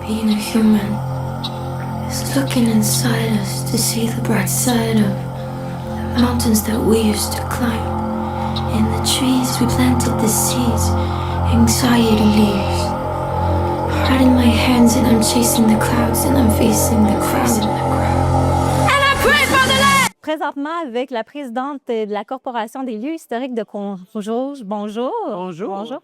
Being a human is looking inside us to see the bright side of the mountains that we used to climb. In the trees we planted the seeds, anxiety leaves. Heart in my hands and I'm chasing the clouds and I'm facing the crowd. And I pray for the land! Présentement avec la présidente de la Corporation des lieux historiques de Pont-Rouge. Bonjour. Bonjour. Bonjour.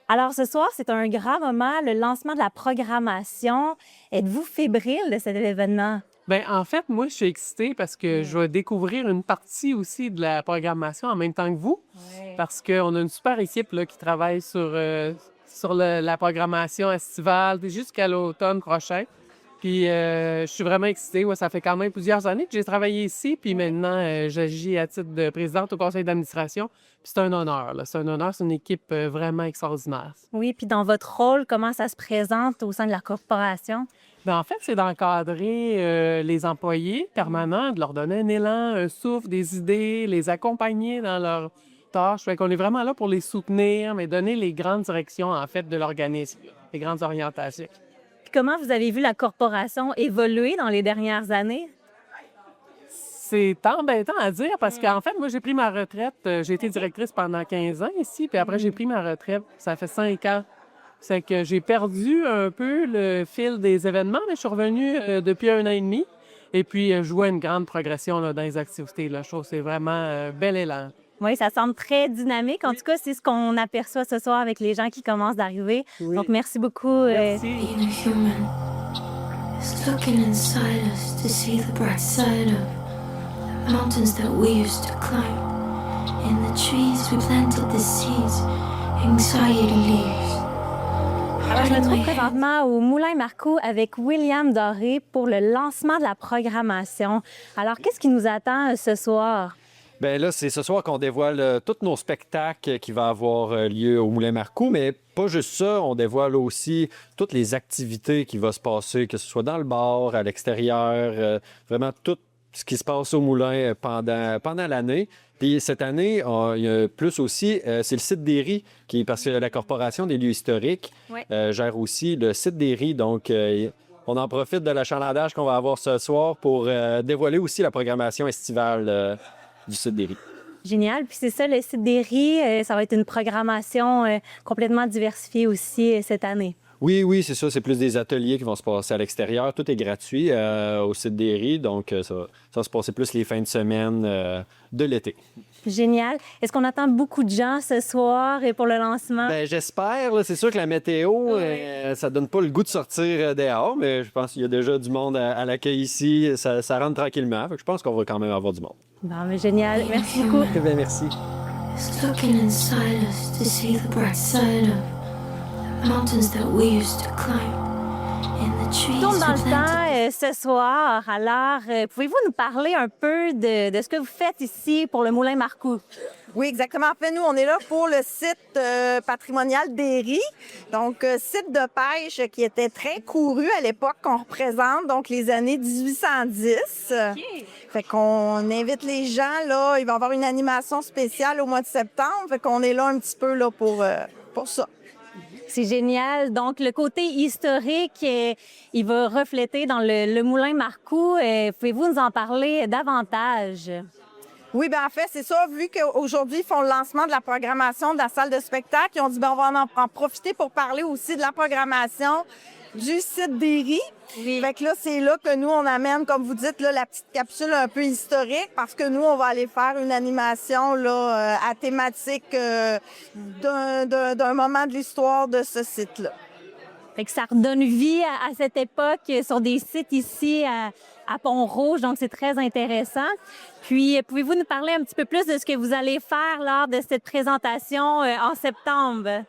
Alors, ce soir, c'est un grand moment, le lancement de la programmation. Êtes-vous fébrile de cet événement? Bien, en fait, moi, je suis excitée parce que je vais découvrir une partie aussi de la programmation en même temps que vous. Parce qu'on a une super équipe là, qui travaille sur la programmation estivale jusqu'à l'automne prochain. Puis, je suis vraiment excitée. Ouais, ça fait quand même plusieurs années que j'ai travaillé ici. Puis maintenant, j'agis à titre de présidente au conseil d'administration. Puis c'est un honneur. Là. C'est un honneur. C'est une équipe vraiment extraordinaire. Oui, puis dans votre rôle, comment ça se présente au sein de la corporation? Bien, en fait, c'est d'encadrer les employés permanents, de leur donner un élan, un souffle, des idées, les accompagner dans leurs tâches. Fait qu'on est vraiment là pour les soutenir, mais donner les grandes directions, en fait, de l'organisme, les grandes orientations. Puis comment vous avez vu la corporation évoluer dans les dernières années? C'est embêtant à dire parce qu'en fait, moi, j'ai pris ma retraite. J'ai été directrice pendant 15 ans ici, puis après, j'ai pris ma retraite. Ça fait 5 ans. C'est que j'ai perdu un peu le fil des événements, mais je suis revenue depuis 1 an et demi. Et puis, je vois une grande progression là, dans les activités. Là. Je trouve que c'est vraiment un bel élan. Oui, ça semble très dynamique. En tout cas, c'est ce qu'on aperçoit ce soir avec les gens qui commencent d'arriver. Oui. Donc, merci beaucoup. Merci. Being a human is looking inside us to see the bright side of the mountains that we used to climb. In the trees we planted the seeds, anxiety leaves. Alors, je me trouve présentement au Moulin Marcoux avec William Doré pour le lancement de la programmation. Alors, qu'est-ce qui nous attend ce soir? Bien là, c'est ce soir qu'on dévoile tous nos spectacles qui vont avoir lieu au Moulin Marcoux, mais pas juste ça, on dévoile aussi toutes les activités qui vont se passer, que ce soit dans le bar, à l'extérieur, vraiment tout ce qui se passe au Moulin pendant l'année. Puis cette année, il y a plus aussi, c'est le site des Ries, parce que la Corporation des lieux historiques gère aussi le site des Ries, donc on en profite de l'achalandage qu'on va avoir ce soir pour dévoiler aussi la programmation estivale du site des Ries. Génial. Puis c'est ça, le site des Ries, ça va être une programmation complètement diversifiée aussi cette année. Oui, c'est ça. C'est plus des ateliers qui vont se passer à l'extérieur. Tout est gratuit au site des Ries, donc ça va se passer plus les fins de semaine de l'été. Génial. Est-ce qu'on attend beaucoup de gens ce soir et pour le lancement? Bien, j'espère. Là, c'est sûr que la météo, ça donne pas le goût de sortir dehors, mais je pense qu'il y a déjà du monde à l'accueil ici. Ça rentre tranquillement. Fait que je pense qu'on va quand même avoir du monde. Bon, mais génial. Merci beaucoup. Bien, merci. It's looking inside us to see the bright side of the mountains that we used to climb. In the trees On tourne dans we le planted. temps ce soir. Alors, pouvez-vous nous parler un peu de ce que vous faites ici pour le Moulin Marcoux? Oui, exactement. En fait, nous, on est là pour le site patrimonial des Ries. Donc, site de pêche qui était très couru à l'époque, qu'on représente, donc les années 1810. Fait qu'on invite les gens, là, il va y avoir une animation spéciale au mois de septembre. Fait qu'on est là un petit peu là pour ça. C'est génial. Donc, le côté historique, il va refléter dans le Moulin Marcoux. Pouvez-vous nous en parler davantage? Oui, bien en fait, c'est ça. Vu qu'aujourd'hui, ils font le lancement de la programmation de la salle de spectacle, ils ont dit, ben on va en profiter pour parler aussi de la programmation du site des Ries. Oui. Fait que là, c'est là que nous, on amène, comme vous dites, là, la petite capsule un peu historique, parce que nous, on va aller faire une animation là, à thématique d'un moment de l'histoire de ce site-là. Fait que ça redonne vie à cette époque sur des sites ici à Pont-Rouge, donc c'est très intéressant. Puis, pouvez-vous nous parler un petit peu plus de ce que vous allez faire lors de cette présentation en septembre?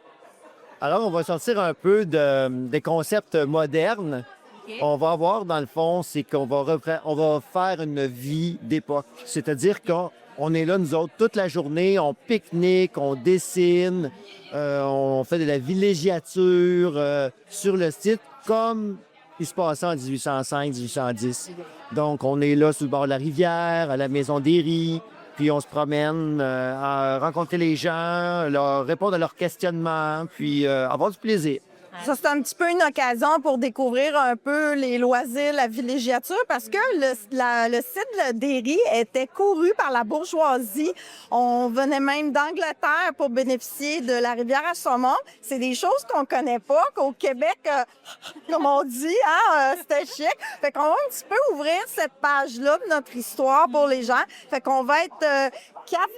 Alors, on va sortir un peu des concepts modernes. Okay. On va avoir, dans le fond, c'est qu'on va faire une vie d'époque. C'est-à-dire qu'on est là, nous autres, toute la journée, on pique-nique, on dessine, on fait de la villégiature sur le site, comme il se passait en 1805-1810. Donc, on est là sur le bord de la rivière, à la Maison des Ries, puis on se promène à rencontrer les gens, leur répondre à leurs questionnements, puis avoir du plaisir. Ça, c'est un petit peu une occasion pour découvrir un peu les loisirs, la villégiature, parce que le site d'Éry était couru par la bourgeoisie. On venait même d'Angleterre pour bénéficier de la rivière à saumon. C'est des choses qu'on connaît pas, qu'au Québec, comme on dit, c'était chic. Fait qu'on va un petit peu ouvrir cette page-là de notre histoire pour les gens. Fait qu'on va être 4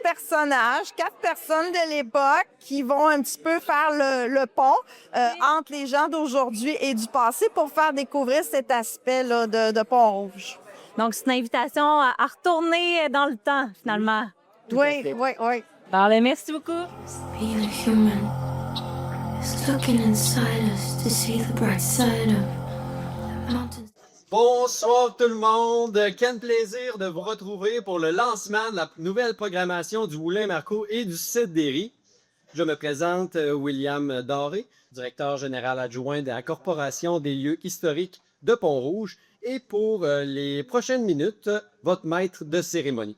personnes de l'époque qui vont un petit peu faire le pont entre les gens d'aujourd'hui et du passé pour faire découvrir cet aspect-là de Pont-Rouge. Donc, c'est une invitation à retourner dans le temps, finalement. Oui, oui, oui. Bon, ben, merci beaucoup. Being a human is looking inside us to see the bright side of the mountains. Bonsoir tout le monde, quel plaisir de vous retrouver pour le lancement de la nouvelle programmation du Moulin Marcoux et du site d'Éry. Je me présente William Doré, directeur général adjoint de la Corporation des lieux historiques de Pont-Rouge et pour les prochaines minutes, votre maître de cérémonie.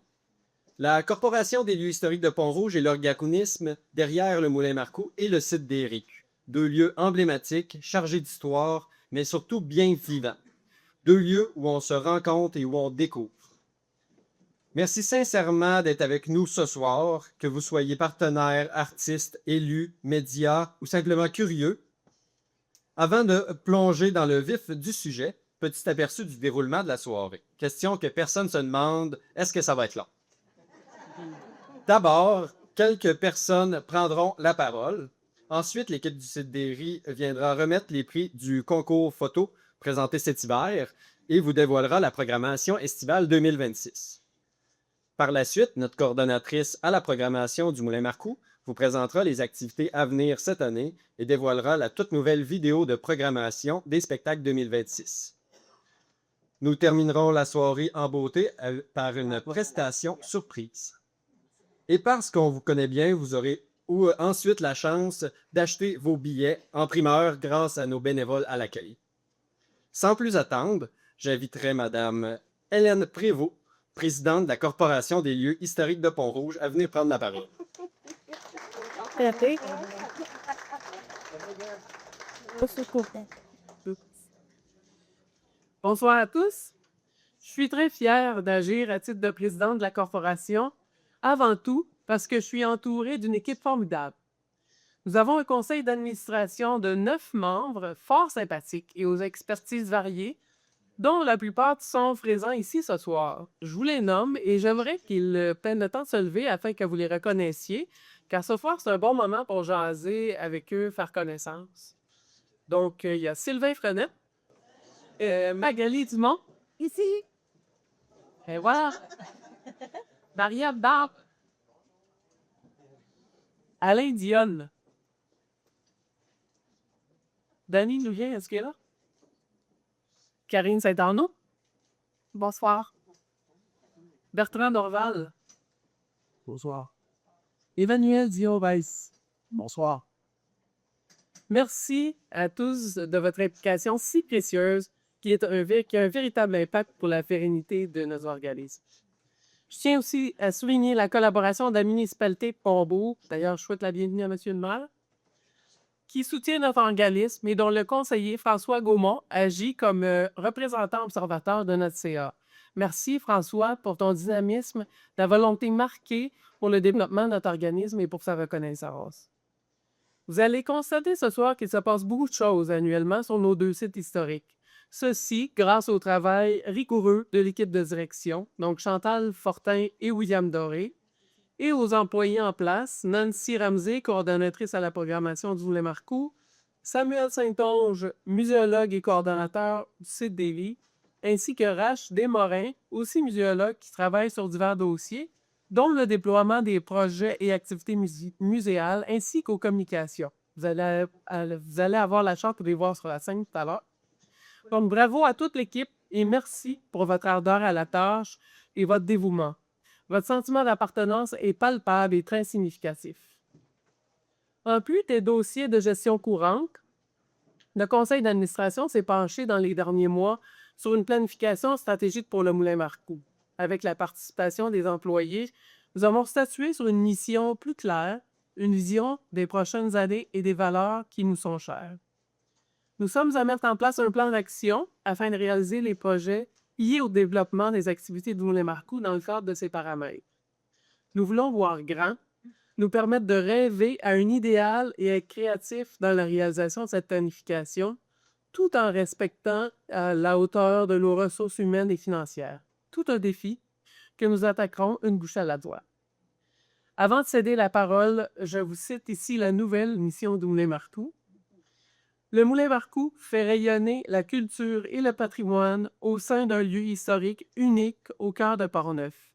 La Corporation des lieux historiques de Pont-Rouge est l'organisme derrière le Moulin Marcoux et le site d'Éry, 2 lieux emblématiques, chargés d'histoire, mais surtout bien vivants. 2 lieux où on se rencontre et où on découvre. Merci sincèrement d'être avec nous ce soir, que vous soyez partenaires, artistes, élus, médias ou simplement curieux. Avant de plonger dans le vif du sujet, petit aperçu du déroulement de la soirée. Question que personne se demande, est-ce que ça va être long? D'abord, quelques personnes prendront la parole. Ensuite, l'équipe du site d'Éry viendra remettre les prix du concours photo présenté cet hiver et vous dévoilera la programmation estivale 2026. Par la suite, notre coordonnatrice à la programmation du Moulin Marcoux vous présentera les activités à venir cette année et dévoilera la toute nouvelle vidéo de programmation des spectacles 2026. Nous terminerons la soirée en beauté par une prestation surprise. Et parce qu'on vous connaît bien, vous aurez ensuite la chance d'acheter vos billets en primeur grâce à nos bénévoles à l'accueil. Sans plus attendre, j'inviterai Madame Hélène Prévost, présidente de la Corporation des lieux historiques de Pont-Rouge, à venir prendre la parole. Bonsoir à tous. Je suis très fière d'agir à titre de présidente de la corporation, avant tout parce que je suis entourée d'une équipe formidable. Nous avons un conseil d'administration de 9 membres fort sympathiques et aux expertises variées, dont la plupart sont présents ici ce soir. Je vous les nomme et j'aimerais qu'ils prennent le temps de se lever afin que vous les reconnaissiez, car ce soir, c'est un bon moment pour jaser avec eux, faire connaissance. Donc, il y a Sylvain Frenette, Magali Dumont, ici. Et voilà. Maria Barbe. Alain Dionne. Dany Nouvier, est-ce qu'elle est là? Karine Saint-Arnaud. Bonsoir. Bertrand Dorval. Bonsoir. Emmanuel Diobès. Bonsoir. Merci à tous de votre implication si précieuse qui a un véritable impact pour la pérennité de notre organisme. Je tiens aussi à souligner la collaboration de la municipalité de Pont-Rouge. D'ailleurs, je souhaite la bienvenue à M. le maire, qui soutient notre organisme et dont le conseiller François Gaumont agit comme représentant observateur de notre CA. Merci François pour ton dynamisme, ta volonté marquée pour le développement de notre organisme et pour sa reconnaissance. Vous allez constater ce soir qu'il se passe beaucoup de choses annuellement sur nos 2 sites historiques. Ceci grâce au travail rigoureux de l'équipe de direction, donc Chantal Fortin et William Doré, et aux employés en place, Nancy Ramsey, coordonnatrice à la programmation du Moulin Marcoux, Samuel Saint-Onge, muséologue et coordonnateur du site d'Éry, ainsi que Rach Desmorin, aussi muséologue qui travaille sur divers dossiers, dont le déploiement des projets et activités muséales, ainsi qu'aux communications. Vous allez avoir la chance de les voir sur la scène tout à l'heure. Donc, bravo à toute l'équipe et merci pour votre ardeur à la tâche et votre dévouement. Votre sentiment d'appartenance est palpable et très significatif. En plus des dossiers de gestion courante, le conseil d'administration s'est penché dans les derniers mois sur une planification stratégique pour le Moulin Marcoux. Avec la participation des employés, nous avons statué sur une mission plus claire, une vision des prochaines années et des valeurs qui nous sont chères. Nous sommes à mettre en place un plan d'action afin de réaliser les projets liés au développement des activités du Moulin Marcoux dans le cadre de ces paramètres. Nous voulons voir grand, nous permettre de rêver à un idéal et être créatifs dans la réalisation de cette planification, tout en respectant la hauteur de nos ressources humaines et financières. Tout un défi que nous attaquerons une bouchée à la fois. Avant de céder la parole, je vous cite ici la nouvelle mission du Moulin Marcoux. Le Moulin Marcoux fait rayonner la culture et le patrimoine au sein d'un lieu historique unique au cœur de Portneuf.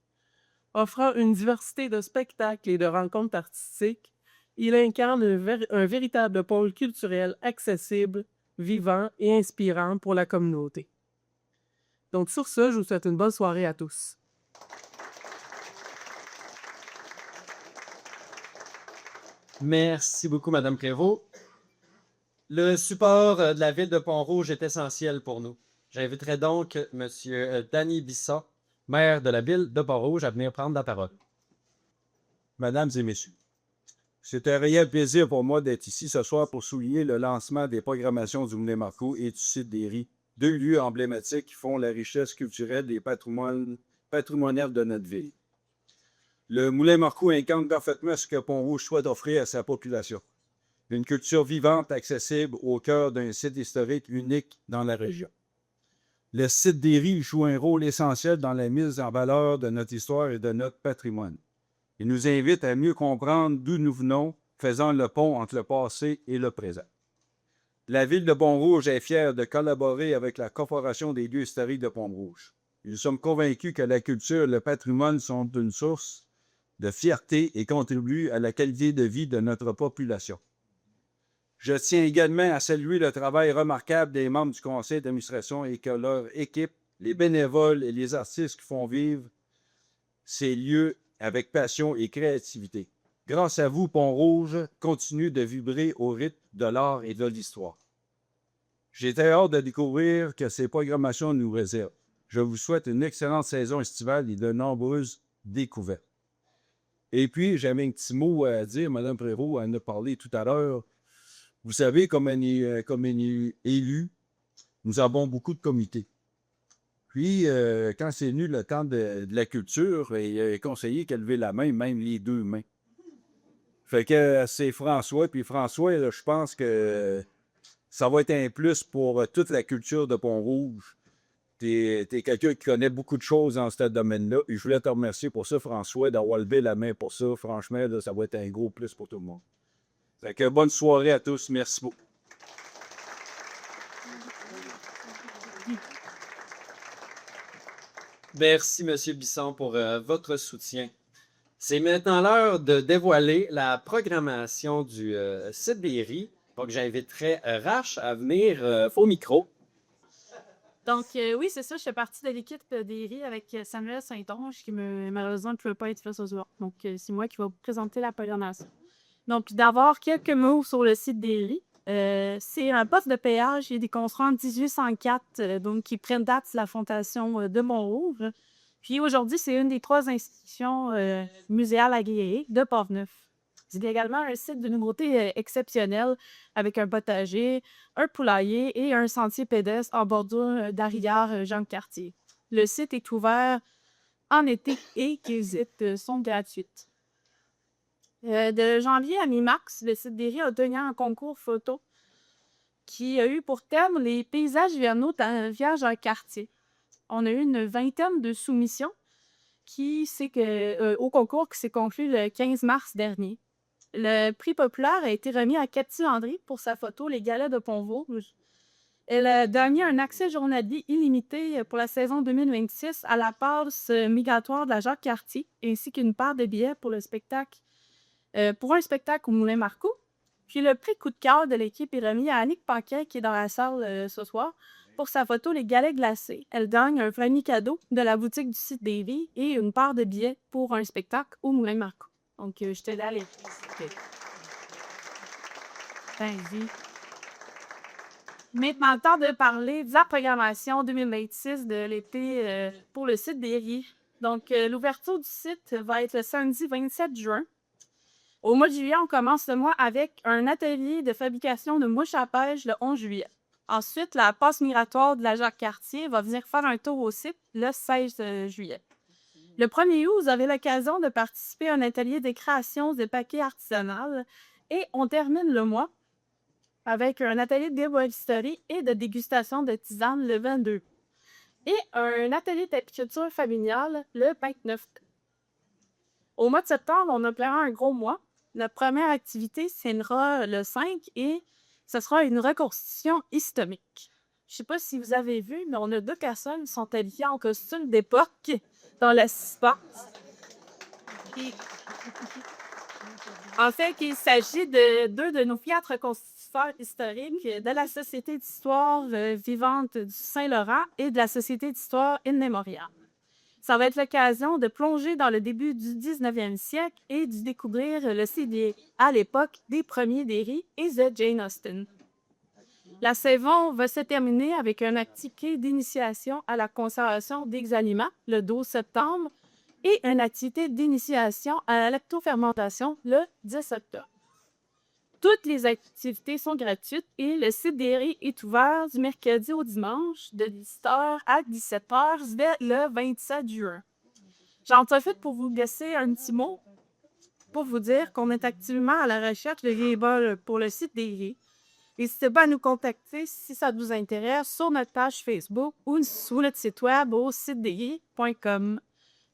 Offrant une diversité de spectacles et de rencontres artistiques, il incarne un véritable pôle culturel accessible, vivant et inspirant pour la communauté. Donc sur ce, je vous souhaite une bonne soirée à tous. Merci beaucoup, Madame Prévost. Le support de la ville de Pont-Rouge est essentiel pour nous. J'inviterai donc M. Danny Bisson, maire de la ville de Pont-Rouge, à venir prendre la parole. Mesdames et messieurs, c'est un réel plaisir pour moi d'être ici ce soir pour souligner le lancement des programmations du Moulin Marcoux et du site des Ries, deux lieux emblématiques qui font la richesse culturelle et patrimoniale de notre ville. Le Moulin Marcoux incarne parfaitement ce que Pont-Rouge souhaite offrir à sa population. Une culture vivante, accessible au cœur d'un site historique unique dans la région. Le site des Ries joue un rôle essentiel dans la mise en valeur de notre histoire et de notre patrimoine. Il nous invite à mieux comprendre d'où nous venons, faisant le pont entre le passé et le présent. La ville de Pont-Rouge est fière de collaborer avec la Corporation des lieux historiques de Pont-Rouge. Nous sommes convaincus que la culture et le patrimoine sont une source de fierté et contribuent à la qualité de vie de notre population. Je tiens également à saluer le travail remarquable des membres du conseil d'administration et que leur équipe, les bénévoles et les artistes qui font vivre ces lieux avec passion et créativité. Grâce à vous, Pont-Rouge continue de vibrer au rythme de l'art et de l'histoire. J'ai très hâte de découvrir que ces programmations nous réservent. Je vous souhaite une excellente saison estivale et de nombreuses découvertes. Et puis, j'avais un petit mot à dire, Mme Prévost en a parlé tout à l'heure. Vous savez, comme un élu, nous avons beaucoup de comités. Puis, quand c'est venu le temps de la culture, il a conseillé qu'elle levait la main, même les deux mains. Fait que c'est François. Puis François, là, je pense que ça va être un plus pour toute la culture de Pont-Rouge. T'es quelqu'un qui connaît beaucoup de choses dans ce domaine-là. Et je voulais te remercier pour ça, François, d'avoir levé la main pour ça. Franchement, là, ça va être un gros plus pour tout le monde. Fait que bonne soirée à tous. Merci beaucoup. Merci, M. Bisson, pour votre soutien. C'est maintenant l'heure de dévoiler la programmation du site des Ries. Donc, j'inviterai Rach à venir au micro. Donc, oui, c'est ça. Je fais partie de l'équipe des Ries avec Samuel Saint-Onge, qui malheureusement ne pouvait pas être là ce soir. Donc, c'est moi qui vais vous présenter la programmation. Donc, d'abord, quelques mots sur le site des Ries. C'est un poste de péage. Il est construit en 1804, donc qui prennent date de la fondation de Pont-Rouge. Puis aujourd'hui, c'est une des 3 institutions muséales agréées de Portneuf. C'est également un site de nouveautés exceptionnelles avec un potager, un poulailler et un sentier pédestre en bordure de la rivière Jean-Cartier. Le site est ouvert en été et les visites sont gratuites. De janvier à mi-mars, le site des Ries a tenu un concours photo qui a eu pour thème les paysages hivernaux de la rivière Jean-Cartier. On a eu une 20aine de soumissions au concours qui s'est conclu le 15 mars dernier. Le prix populaire a été remis à Cathy Landry pour sa photo Les Galets de Pont-Rouge. Elle a gagné un accès journalier illimité pour la saison 2026 à la passe migratoire de la Jacques-Cartier, ainsi qu'une part de billets pour un spectacle au Moulin Marcoux. Puis le prix coup de cœur de l'équipe est remis à Annick Paquet, qui est dans la salle ce soir, pour sa photo Les Galets glacés. Elle gagne un premier cadeau de la boutique du site des Ries et une part de billets pour un spectacle au Moulin Marcoux. Donc, je t'aide à aller. Vas-y. Maintenant, le temps de parler de la programmation 2026 de l'été pour le site des Ries. Donc, l'ouverture du site va être le samedi 27 juin. Au mois de juillet, on commence le mois avec un atelier de fabrication de mouches à pêche le 11 juillet. Ensuite, la passe migratoire de la Jacques-Cartier va venir faire un tour au site le 16 juillet. Le 1er août, vous avez l'occasion de participer à un atelier de création de paquets artisanales et on termine le mois avec un atelier de d'herboristerie et de dégustation de tisane le 22 et un atelier d'apiculture familiale le 29. Au mois de septembre, on a plein un gros mois. Notre première activité sera le 5 et ce sera une reconstitution historique. Je ne sais pas si vous avez vu, mais on a 2 personnes qui sont habillées en costume d'époque dans la CISPA. En fait, il s'agit de 2 de nos fiers reconstituteurs historiques de la Société d'histoire vivante du Saint-Laurent et de la Société d'histoire in memoriam. Ça va être l'occasion de plonger dans le début du 19e siècle et de découvrir le CDI à l'époque des premiers Derry et de Jane Austen. La saison va se terminer avec un activité d'initiation à la conservation des aliments le 12 septembre et une activité d'initiation à la lactofermentation le 10 octobre. Toutes les activités sont gratuites et le site Derry est ouvert du mercredi au dimanche de 10h à 17h dès le 27 juin. J'en profite pour vous laisser un petit mot pour vous dire qu'on est activement à la recherche de bénévoles pour le site Derry. N'hésitez pas à nous contacter si ça vous intéresse sur notre page Facebook ou sur notre site web au sitederry.com.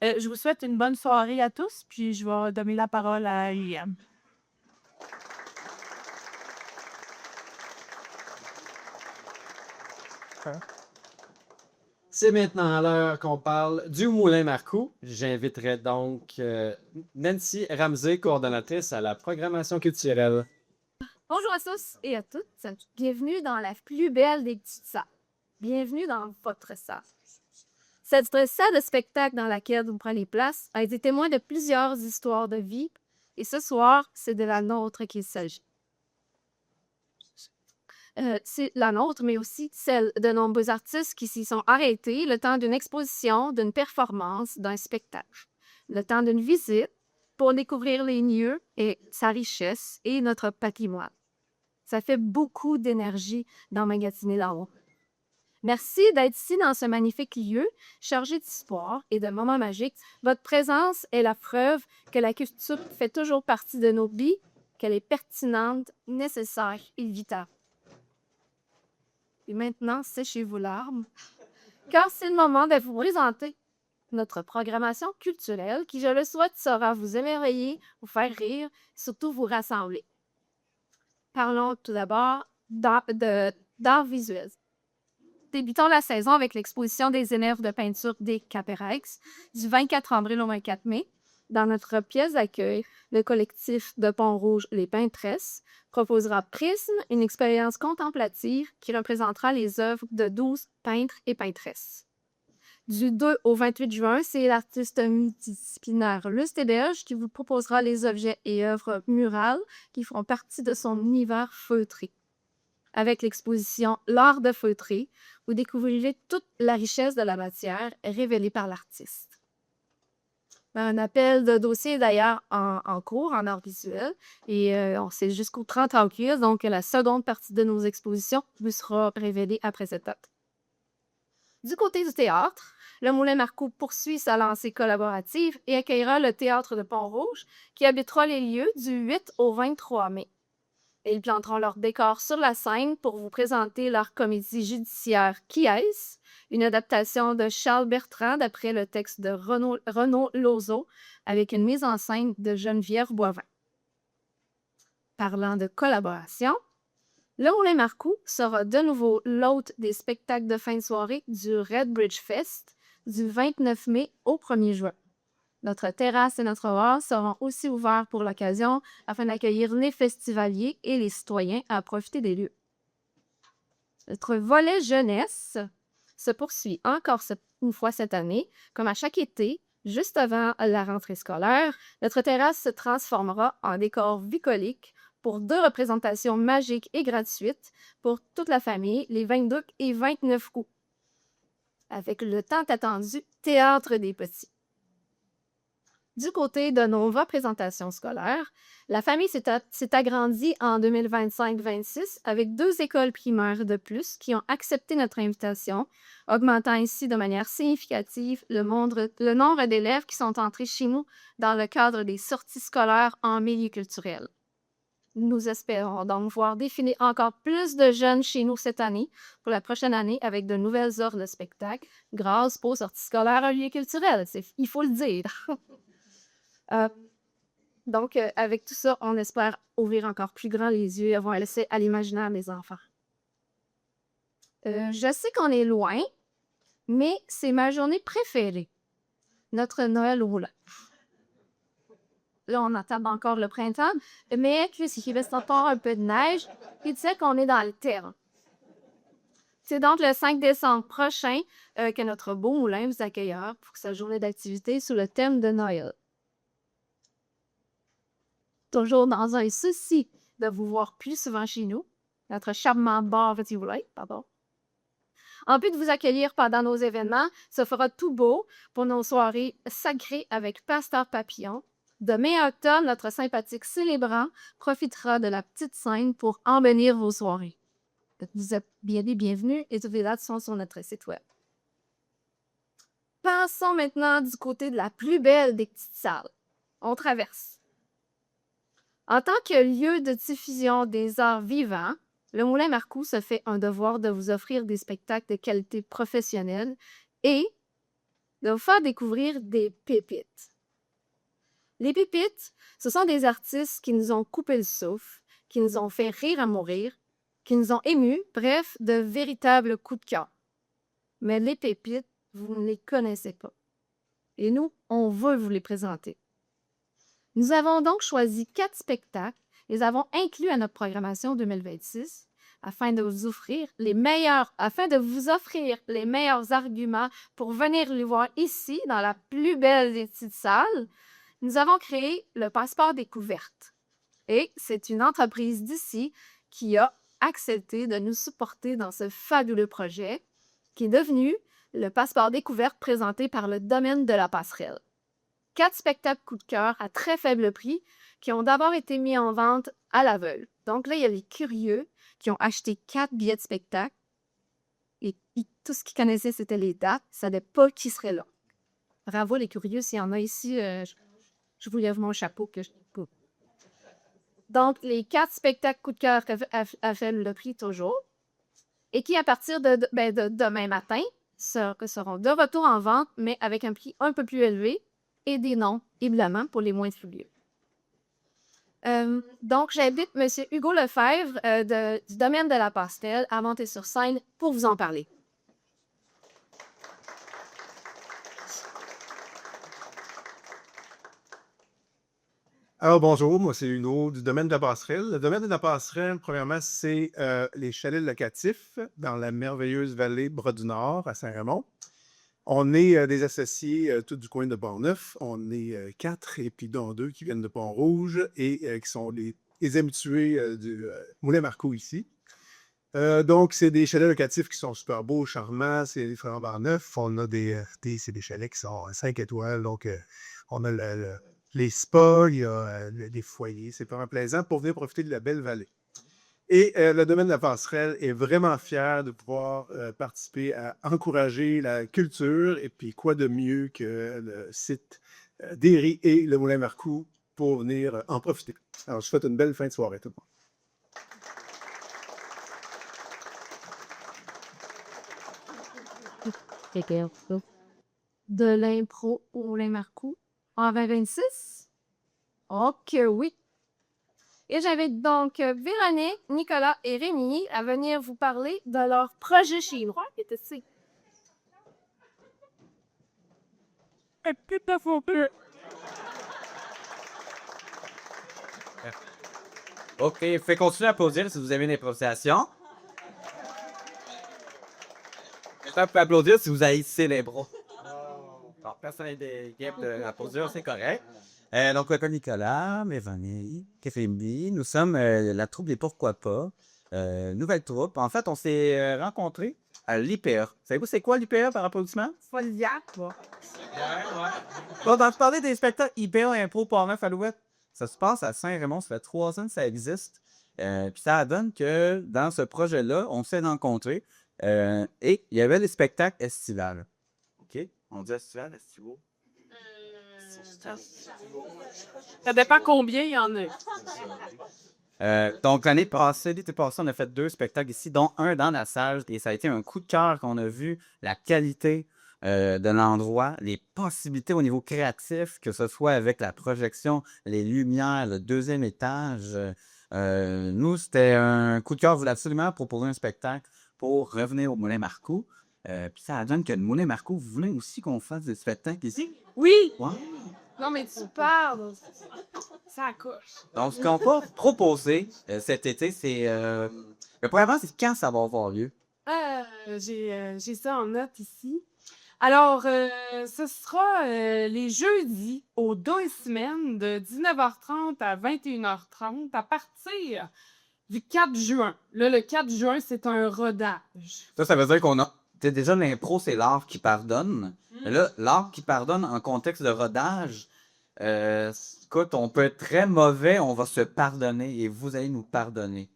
Je vous souhaite une bonne soirée à tous, puis je vais donner la parole à Liam. C'est maintenant l'heure qu'on parle du Moulin Marcoux. J'inviterai donc Nancy Ramsey, coordonnatrice à la programmation culturelle. Bonjour à tous et à toutes. Bienvenue dans la plus belle des petites salles. Bienvenue dans votre salle. Cette salle de spectacle dans laquelle vous prenez place a été témoin de plusieurs histoires de vie et ce soir, c'est de la nôtre qu'il s'agit. C'est la nôtre, mais aussi celle de nombreux artistes qui s'y sont arrêtés le temps d'une exposition, d'une performance, d'un spectacle, le temps d'une visite pour découvrir les lieux et sa richesse et notre patrimoine. Ça fait beaucoup d'énergie d'emmagasiner là-haut. Merci d'être ici dans ce magnifique lieu, chargé d'histoire et de moments magiques. Votre présence est la preuve que la culture fait toujours partie de nos vies, qu'elle est pertinente, nécessaire et vitale. Et maintenant, séchez vos larmes, car c'est le moment de vous présenter notre programmation culturelle qui, je le souhaite, saura vous émerveiller, vous faire rire, surtout vous rassembler. Parlons tout d'abord d'art visuel. Débutons la saison avec l'exposition des élèves de peinture des Caperex du 24 avril au 24 mai. Dans notre pièce d'accueil, le collectif de Pont-Rouge Les Peintresses proposera Prisme, une expérience contemplative qui représentera les œuvres de 12 peintres et peintresses. Du 2 au 28 juin, c'est l'artiste multidisciplinaire Luce Téberge qui vous proposera les objets et œuvres murales qui feront partie de son univers feutré. Avec l'exposition L'art de feutrer, vous découvrirez toute la richesse de la matière révélée par l'artiste. Un appel de dossier d'ailleurs en cours, en art visuel, et c'est jusqu'au 30 avril, donc la seconde partie de nos expositions vous sera révélée après cette date. Du côté du théâtre, le Moulin Marcoux poursuit sa lancée collaborative et accueillera le Théâtre de Pont-Rouge qui habitera les lieux du 8 au 23 mai. Ils planteront leur décor sur la scène pour vous présenter leur comédie judiciaire Qui est-ce? Une adaptation de Charles Bertrand d'après le texte de Renaud Lozo avec une mise en scène de Geneviève Boivin. Parlant de collaboration, le Moulin Marcoux sera de nouveau l'hôte des spectacles de fin de soirée du Red Bridge Fest du 29 mai au 1er juin. Notre terrasse et notre bar seront aussi ouverts pour l'occasion afin d'accueillir les festivaliers et les citoyens à profiter des lieux. Notre volet jeunesse se poursuit encore une fois cette année. Comme à chaque été, juste avant la rentrée scolaire, notre terrasse se transformera en décor bucolique pour 2 représentations magiques et gratuites pour toute la famille les 22 et 29 août, avec le tant attendu Théâtre des Petits. Du côté de nos représentations scolaires, la famille s'est agrandie en 2025-26 avec 2 écoles primaires de plus qui ont accepté notre invitation, augmentant ainsi de manière significative le nombre d'élèves qui sont entrés chez nous dans le cadre des sorties scolaires en milieu culturel. Nous espérons donc voir défiler encore plus de jeunes chez nous cette année, pour la prochaine année, avec de nouvelles offres de spectacles grâce aux sorties scolaires en milieu culturel. Il faut le dire. Donc, avec tout ça, on espère ouvrir encore plus grand les yeux et avoir laissé à l'imaginaire des enfants. Je sais qu'on est loin, mais c'est ma journée préférée. Notre Noël roulant. Là, on attend encore le printemps, mais puisqu'il reste encore un peu de neige, il disait qu'on est dans le terme. C'est donc le 5 décembre prochain que notre beau moulin vous accueillera pour sa journée d'activité sous le thème de Noël. Toujours dans un souci de vous voir plus souvent chez nous, notre charmant bar Petit Moulin, pardon. En plus de vous accueillir pendant nos événements, ça fera tout beau pour nos soirées sacrées avec Pasteur Papillon. De mai à octobre, notre sympathique célébrant profitera de la petite scène pour embellir vos soirées. Vous êtes bien les bienvenus et toutes les dates sont sur notre site web. Passons maintenant du côté de la plus belle des petites salles. On traverse. En tant que lieu de diffusion des arts vivants, le Moulin Marcoux se fait un devoir de vous offrir des spectacles de qualité professionnelle et de vous faire découvrir des pépites. Les pépites, ce sont des artistes qui nous ont coupé le souffle, qui nous ont fait rire à mourir, qui nous ont émus, bref, de véritables coups de cœur. Mais les pépites, vous ne les connaissez pas. Et nous, on veut vous les présenter. Nous avons donc choisi 4 spectacles, les avons inclus à notre programmation 2026 afin de vous offrir les meilleurs arguments pour venir les voir ici, dans la plus belle des petites salles. Nous avons créé le Passeport Découverte. Et c'est une entreprise d'ici qui a accepté de nous supporter dans ce fabuleux projet qui est devenu le Passeport Découverte présenté par le Domaine de la Passerelle. 4 spectacles coup de cœur à très faible prix qui ont d'abord été mis en vente à l'aveugle. Donc là, il y a les curieux qui ont acheté 4 billets de spectacle et tout ce qu'ils connaissaient, c'était les dates. Ils ne savaient pas qui serait là. Bravo les curieux, s'il y en a ici, je vous lève mon chapeau que je n'ai pas. Donc, les 4 spectacles coup de cœur à faible prix toujours et qui, à partir de demain matin, seront de retour en vente, mais avec un prix un peu plus élevé et des noms, évidemment, pour les moins furieux. Donc, j'invite M. Hugo Lefebvre du Domaine de la Passerelle à monter sur scène pour vous en parler. Alors bonjour, moi c'est Hugo du Domaine de la Passerelle. Le Domaine de la Passerelle, premièrement, c'est les chalets locatifs dans la merveilleuse vallée Bras-du-Nord à Saint-Raymond. On est des associés tous du coin de Pont-Neuf. On est 4 et puis dont 2 qui viennent de Pont-Rouge et qui sont les habitués du Moulin Marcoux ici. Donc, c'est des chalets locatifs qui sont super beaux, charmants. C'est des flambants neufs. On a c'est des chalets qui sont 5 étoiles. Donc, on a les spas, il y a des foyers. C'est vraiment plaisant pour venir profiter de la belle vallée. Et le Domaine de la Passerelle est vraiment fier de pouvoir participer à encourager la culture. Et puis, quoi de mieux que le site d'Héry et le Moulin Marcoux pour venir en profiter. Alors, je vous souhaite une belle fin de soirée, tout le monde. De l'impro au Moulin Marcoux en 2026? Ok, oui. Et j'invite donc Véronique, Nicolas et Rémi à venir vous parler de leur projet chez nous. OK, vous pouvez continuer à applaudir si vous avez une improvisation. Vous pouvez applaudir si vous haïssez l'impro. Alors, personne n'est des games d'applaudir, c'est correct. Donc, comme Nicolas, Mélanie, Kéfémi, nous sommes la troupe des Pourquoi pas, nouvelle troupe. En fait, on s'est rencontrés à l'IPA. Savez-vous c'est quoi l'IPA par applaudissement? Folia. Bon, donc, je parlais des spectacles IPA Impro Port-Neuf Alouette. Ça se passe à Saint-Raymond, ça fait 3 ans que ça existe. Puis ça donne que dans ce projet-là, on s'est rencontrés et il y avait les spectacles estivales. OK? On dit estival, estivaux? Ça dépend combien il y en a. Donc, l'été passée, on a fait 2 spectacles ici, dont un dans la salle. Et ça a été un coup de cœur qu'on a vu, la qualité de l'endroit, les possibilités au niveau créatif, que ce soit avec la projection, les lumières, le 2e étage. Nous, c'était un coup de cœur. On voulait absolument proposer un spectacle pour revenir au Moulin Marcoux. Puis ça donne que le Moulin Marcoux, vous voulez aussi qu'on fasse des spectacles ici? Oui! Ouais. Non, mais tu parles. Ça accouche. Donc, ce qu'on va proposer cet été, c'est... premièrement, c'est quand ça va avoir lieu? J'ai ça en note ici. Alors, ce sera les jeudis aux 2 semaines de 19h30 à 21h30 à partir du 4 juin. Là, le 4 juin, c'est un rodage. Ça veut dire qu'on a... Déjà, l'impro, c'est l'art qui pardonne. Mais là, l'art qui pardonne en contexte de rodage, écoute, on peut être très mauvais, on va se pardonner et vous allez nous pardonner.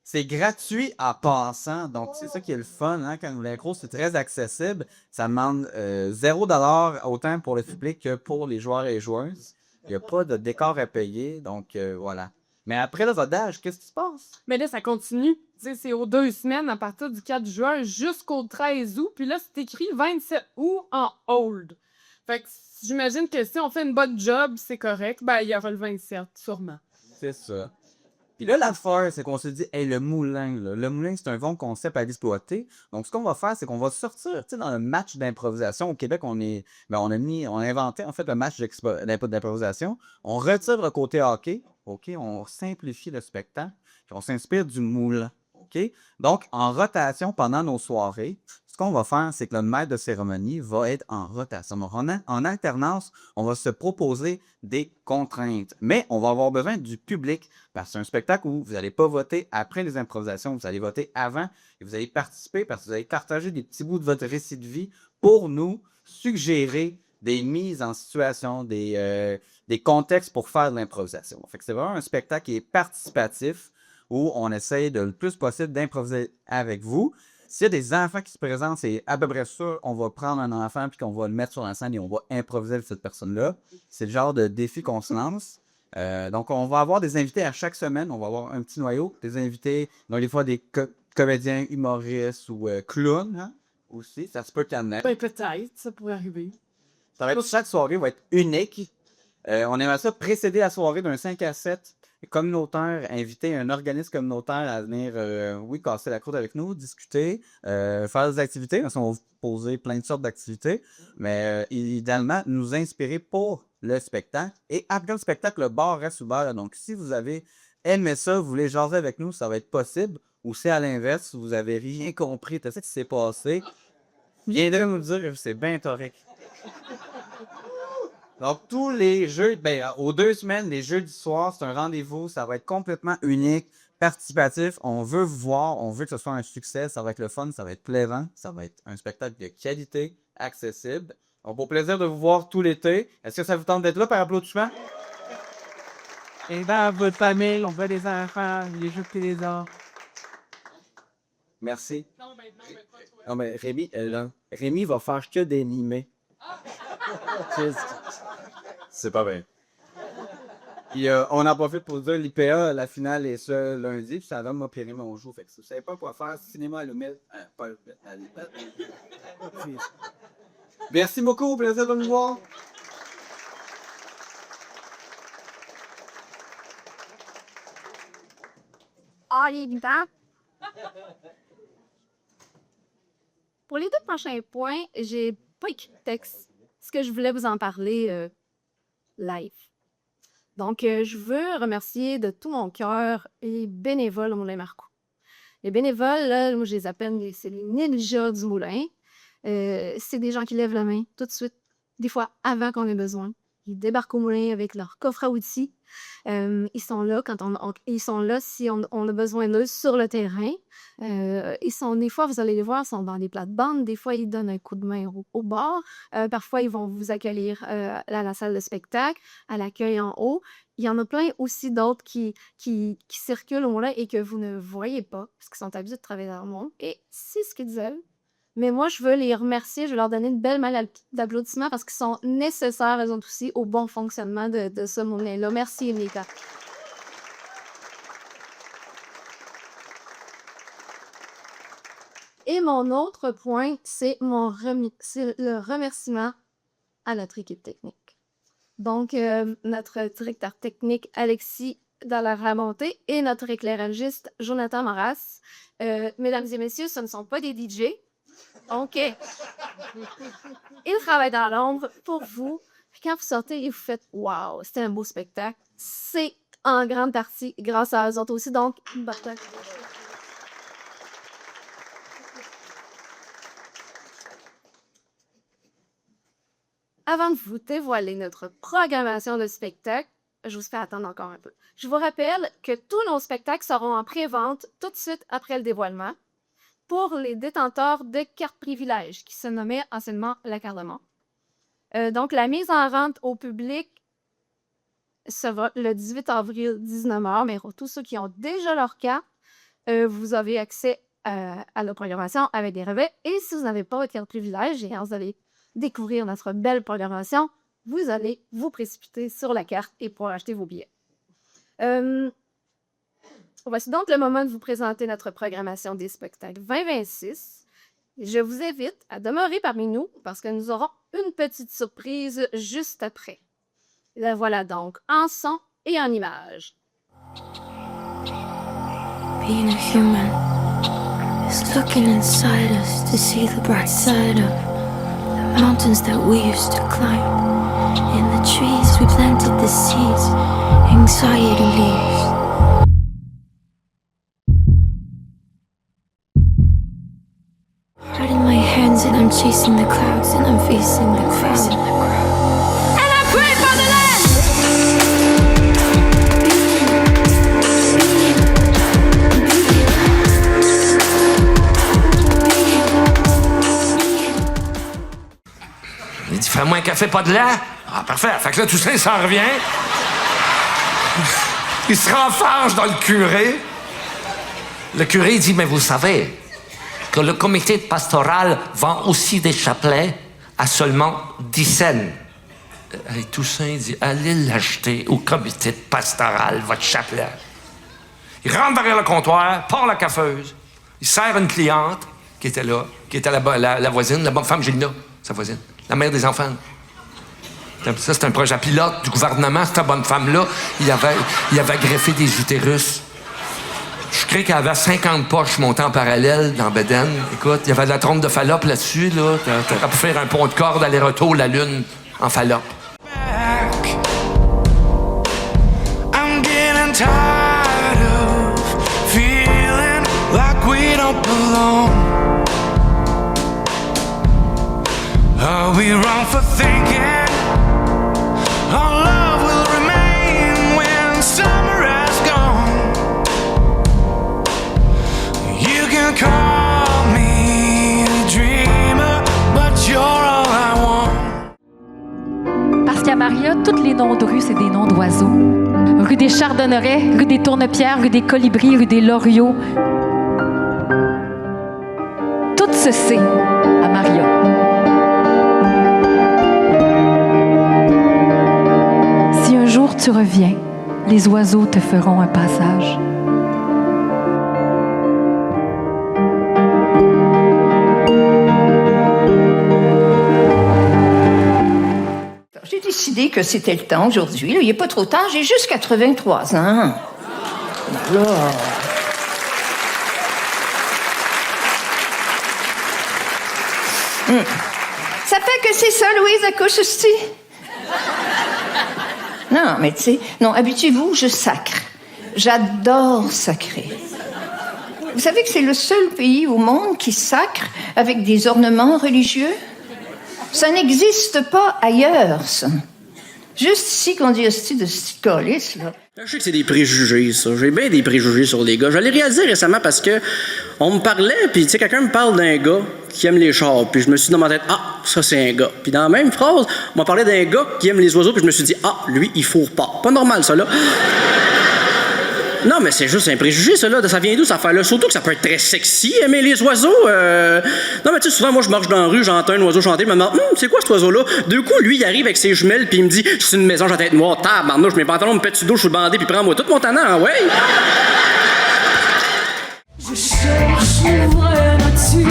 C'est gratuit en passant, donc c'est ça qui est le fun, hein, quand l'impro, c'est très accessible. Ça demande 0$ autant pour le public que pour les joueurs et les joueuses. Il n'y a pas de décor à payer, donc voilà. Mais après le rodage, qu'est-ce qui se passe? Mais là, ça continue. Tu sais, c'est aux 2 semaines à partir du 4 juin jusqu'au 13 août. Puis là, c'est écrit 27 août en hold. Fait que j'imagine que si on fait une bonne job, c'est correct. Ben, il y aura le 27, sûrement. C'est ça. Puis là, l'affaire, c'est qu'on se dit, hey, le moulin, là, le moulin, c'est un bon concept à exploiter. Donc, ce qu'on va faire, c'est qu'on va sortir, tu sais, dans le match d'improvisation. Au Québec, on a inventé, en fait, le match d'improvisation. On retire le côté hockey, OK? On simplifie le spectacle, puis on s'inspire du moulin, OK? Donc, en rotation pendant nos soirées, ce qu'on va faire, c'est que le maître de cérémonie va être en rotation. Donc, en alternance, on va se proposer des contraintes. Mais on va avoir besoin du public parce que c'est un spectacle où vous n'allez pas voter après les improvisations, vous allez voter avant et vous allez participer parce que vous allez partager des petits bouts de votre récit de vie pour nous suggérer des mises en situation, des contextes pour faire de l'improvisation. Fait que c'est vraiment un spectacle qui est participatif où on essaye de le plus possible d'improviser avec vous. S'il y a des enfants qui se présentent, c'est à peu près sûr, on va prendre un enfant puis qu'on va le mettre sur la scène et on va improviser avec cette personne-là. C'est le genre de défi qu'on se lance. Donc, on va avoir des invités à chaque semaine. On va avoir un petit noyau, des invités, donc des fois des comédiens, humoristes ou clowns hein, aussi. Ça se peut qu'il y en ait. Ben, peut-être, ça pourrait arriver. Ça va être, chaque soirée va être unique. On aimerait ça précéder la soirée d'un 5 à 7 communautaire, inviter un organisme communautaire à venir, casser la croûte avec nous, discuter, faire des activités. Parce qu'on va vous poser plein de sortes d'activités. Mais idéalement, nous inspirer pour le spectacle. Et après le spectacle, le bar reste ouvert. Donc, si vous avez aimé ça, vous voulez jaser avec nous, ça va être possible. Ou si à l'inverse, si vous n'avez rien compris de ce qui s'est passé, viendrez nous dire, c'est bien correct. Donc, tous les jeux, aux 2 semaines, les jeudis soirs, c'est un rendez-vous. Ça va être complètement unique, participatif. On veut vous voir, on veut que ce soit un succès. Ça va être le fun, ça va être plaisant. Ça va être un spectacle de qualité, accessible. Donc, au plaisir de vous voir tout l'été. Est-ce que ça vous tente d'être là par applaudissement? Et dans votre famille, on veut des enfants, les jeux et les arts. Merci. Non, mais Rémi va faire que des animés. C'est pas vrai. Puis on en profite pour dire l'IPA, la finale est ce lundi, puis ça donne moi Périm on joue. Fait que si vous savez pas quoi faire, cinéma à l'humide, pas à l'humide. Merci beaucoup, au plaisir de nous voir. Ah, il est évident. Pour les 2 prochains points, j'ai pas écrit de texte. Parce que je voulais vous en parler live. Donc, je veux remercier de tout mon cœur les bénévoles au Moulin Marcoux. Les bénévoles, là, moi, je les appelle, c'est les ninjas du moulin. C'est des gens qui lèvent la main tout de suite, des fois avant qu'on ait besoin. Ils débarquent au moulin avec leur coffre à outils. Ils sont là ils sont là si on a besoin d'eux sur le terrain. Des fois, vous allez les voir, ils sont dans les plates-bandes. Des fois, ils donnent un coup de main au bord. Parfois, ils vont vous accueillir à la salle de spectacle, à l'accueil en haut. Il y en a plein aussi d'autres qui circulent au moulin et que vous ne voyez pas parce qu'ils sont habitués de travailler dans le monde. Et c'est ce qu'ils aiment. Mais moi, je veux les remercier, je veux leur donner une belle malle d'applaudissements parce qu'ils sont nécessaires, eux autres aussi, au bon fonctionnement de ce moulin-là. Merci, Emilita. Et mon autre point, c'est le remerciement à notre équipe technique. Donc, notre directeur technique, Alexis Dallaire-Lamonté, et notre éclairagiste, Jonathan Maras. Mesdames et messieurs, ce ne sont pas des DJ. OK. Ils travaillent dans l'ombre pour vous. Puis quand vous sortez et vous faites « Wow, c'était un beau spectacle », c'est en grande partie grâce à eux autres aussi. Donc, bataille. Avant de vous dévoiler notre programmation de spectacle, je vous fais attendre encore un peu. Je vous rappelle que tous nos spectacles seront en pré-vente tout de suite après le dévoilement pour les détenteurs de cartes privilèges qui se nommaient anciennement la carte de membre. Donc, la mise en vente au public sera le 18 avril, 19h, mais pour tous ceux qui ont déjà leur carte, vous avez accès à la programmation avec des rabais. Et si vous n'avez pas votre carte privilège et vous allez découvrir notre belle programmation, vous allez vous précipiter sur la carte et pouvoir acheter vos billets. Voici donc le moment de vous présenter notre programmation des spectacles 2026. Je vous invite à demeurer parmi nous parce que nous aurons une petite surprise juste après. La voilà donc en son et en images. Being a human is looking inside us to see the bright side of the mountains that we used to climb. In the trees we planted the seeds, anxiety leaves. Heart in my hands and I'm chasing the clouds and I'm facing the crowd. And I pray for the land! Il dit, fais-moi un café, pas de lait. Ah, parfait. Fait que là, Toussaint s'en revient. Il se renfarge dans le curé. Le curé dit, mais vous savez que le comité pastoral vend aussi des chapelets à seulement 10 cents. Et Toussaint dit, allez l'acheter au comité pastoral, votre chapelet. Il rentre derrière le comptoir, part la coiffeuse. Il sert une cliente qui était là, qui était la voisine, la bonne femme Gilna, sa voisine, la mère des enfants. Ça, c'est un projet pilote du gouvernement. Cette bonne femme-là, il avait greffé des utérus. Je crois qu'elle avait 50 poches montées en parallèle dans Bédène. Écoute, il y avait de la trompe de Fallope là-dessus. Là. T'aurais pu faire un pont de corde aller-retour, la lune, en Fallope. I'm getting tired of feeling like we don't belong. Are we wrong for thinking our love will remain when summer has gone? You can call me a dreamer, but you're all I want. Parce qu'à Maria, tous les noms de rue, c'est des noms d'oiseaux. Rue des Chardonnerets, rue des Tournepierres, rue des Colibris, rue des Loriots. Tout se sait à Maria. Si un jour tu reviens, les oiseaux te feront un passage. J'ai décidé que c'était le temps aujourd'hui. Il n'est pas trop tard, j'ai juste 83 ans. Voilà. Ça fait que c'est ça, Louise, accouche aussi. Non, mais tu sais, non, habituez-vous, je sacre. J'adore sacrer. Vous savez que c'est le seul pays au monde qui sacre avec des ornements religieux? Ça n'existe pas ailleurs, ça. Juste ici qu'on dit hostie de colis, là. Je sais que c'est des préjugés, ça. J'ai bien des préjugés sur les gars. Je l'ai réalisé récemment parce que on me parlait, puis tu sais, quelqu'un me parle d'un gars qui aime les chars, puis je me suis dit dans ma tête, ah, ça c'est un gars. Puis dans la même phrase, on m'a parlé d'un gars qui aime les oiseaux, puis je me suis dit, ah, lui, il fourre pas. Pas normal, ça, là. Non, mais c'est juste un préjugé, ça, là. Ça vient d'où, cette affaire-là? Surtout que ça peut être très sexy, aimer les oiseaux. Non, mais tu sais, souvent, moi, je marche dans la rue, j'entends un oiseau chanter, je me demande, c'est quoi cet oiseau-là? D'un coup, lui, il arrive avec ses jumelles, puis il me dit, c'est une maison, j'ai la tête noire, tabarnouche, mes pantalons me pètent sur le dos, je suis bandé, puis prends-moi tout mon tannant, hein, ouais? Je cherche une vraie nature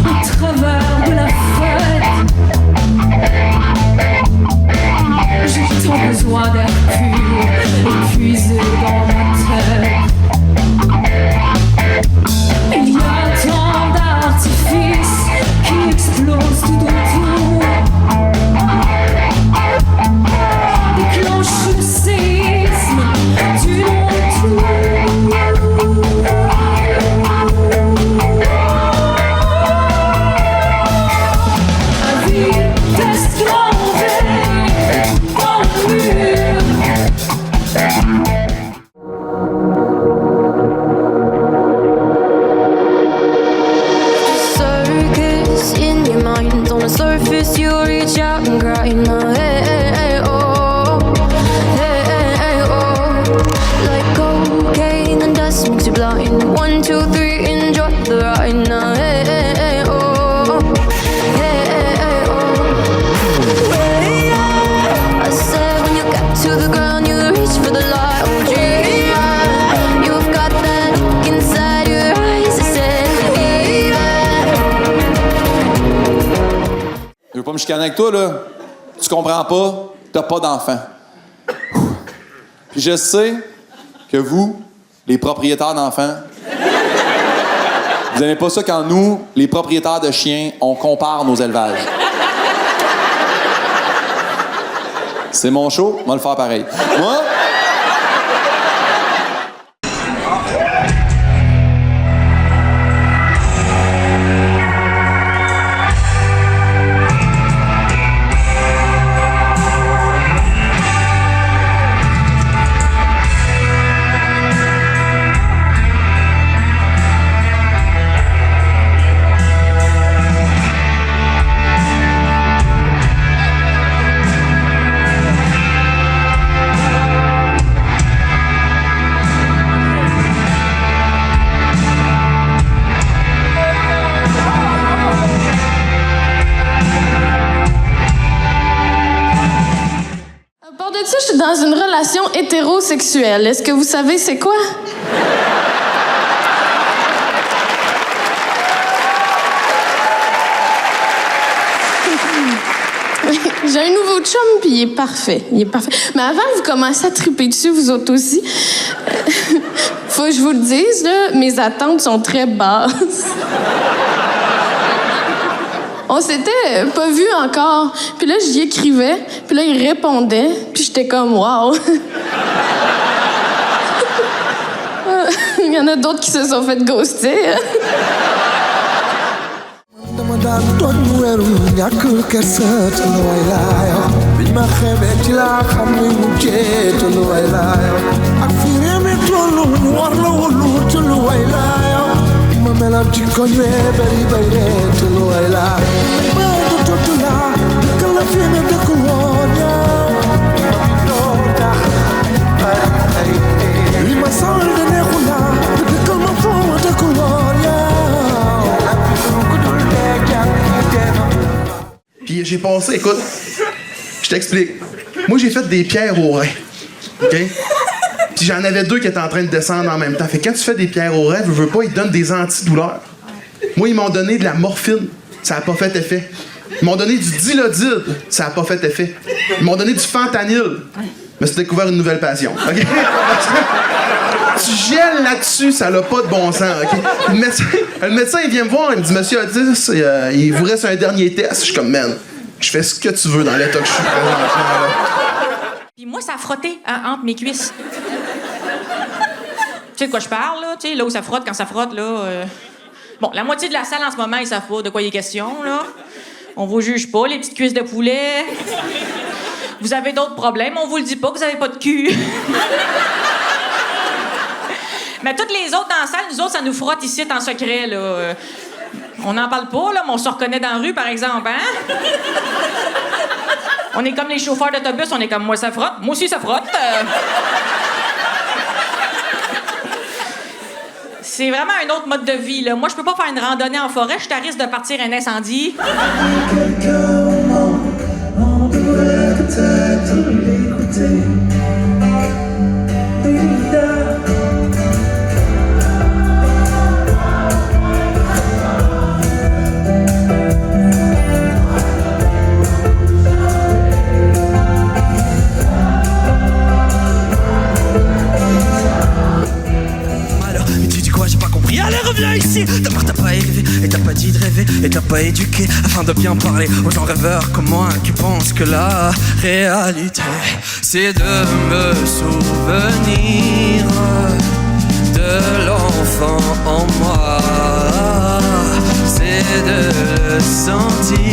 au travers de la fête. J'ai tant besoin d'air pur, épuisé dans ma tête. Il y a tant d'artifices qui explosent tout autour. Déclenche le séisme du retour. Circus in your mind. On the surface, you reach out and grind. Hey, oh, hey, oh. Like cocaine and dust makes you blind. 1, 2, 3, enjoy the ride. Hey, oh, hey, oh. I said when you got to the ground, you reach for the light. Oh, gee, you've got that look inside your eyes. I said, Je veux pas me chicaner avec toi, là. Tu comprends pas, t'as pas d'enfant. Puis je sais que vous, les propriétaires d'enfants, vous n'aimez pas ça quand nous, les propriétaires de chiens, on compare nos élevages. C'est mon show, on va le faire pareil. Moi... Je suis dans une relation hétérosexuelle. Est-ce que vous savez c'est quoi? J'ai un nouveau chum, puis il est parfait. Il est parfait. Mais avant que vous commencez à triper dessus, vous autres aussi, faut que je vous le dise, là, mes attentes sont très basses. On s'était pas vus encore. Puis là, j'y écrivais. Puis là, il répondait. Puis j'étais comme, wow. Il y en a d'autres qui se sont fait ghoster. Puis j'ai passé, écoute, je t'explique. Moi, j'ai fait des pierres au rein. OK? Puis j'en avais 2 qui étaient en train de descendre en même temps. Fait que quand tu fais des pierres au rein, je veux pas, ils te donnent des antidouleurs. Moi, ils m'ont donné de la morphine. Ça n'a pas fait effet. Ils m'ont donné du dilodide. Ça n'a pas fait effet. Ils m'ont donné du fentanyl. Je me suis découvert une nouvelle passion. OK? Tu gèles là-dessus, ça n'a pas de bon sens. OK? Le médecin, il vient me voir, il me dit, Monsieur Otis, il vous reste un dernier test. Je suis comme, man, je fais ce que tu veux dans l'état que je suis présentement, là. Puis moi, ça a frotté entre mes cuisses. Tu sais de quoi je parle, là? Tu sais, là où ça frotte, quand ça frotte, là... Bon, la moitié de la salle, en ce moment, ils savent pas de quoi il est question, là. On vous juge pas, les petites cuisses de poulet. Vous avez d'autres problèmes, on vous le dit pas, que vous avez pas de cul. Mais toutes les autres dans la salle, nous autres, ça nous frotte ici en secret, là. On n'en parle pas, là, mais on se reconnaît dans la rue, par exemple, hein? On est comme les chauffeurs d'autobus, on est comme moi, ça frotte. Moi aussi, ça frotte. C'est vraiment un autre mode de vie, là. Moi, je peux pas faire une randonnée en forêt, je suis à risque de partir un incendie. On pourrait peut-être l'écouter. Allez, reviens ici! D'abord, t'as pas rêvé, et t'as pas dit de rêver, et t'as pas éduqué afin de bien parler aux gens rêveurs comme moi qui pensent que la réalité c'est de me souvenir de l'enfant en moi, c'est de le sentir.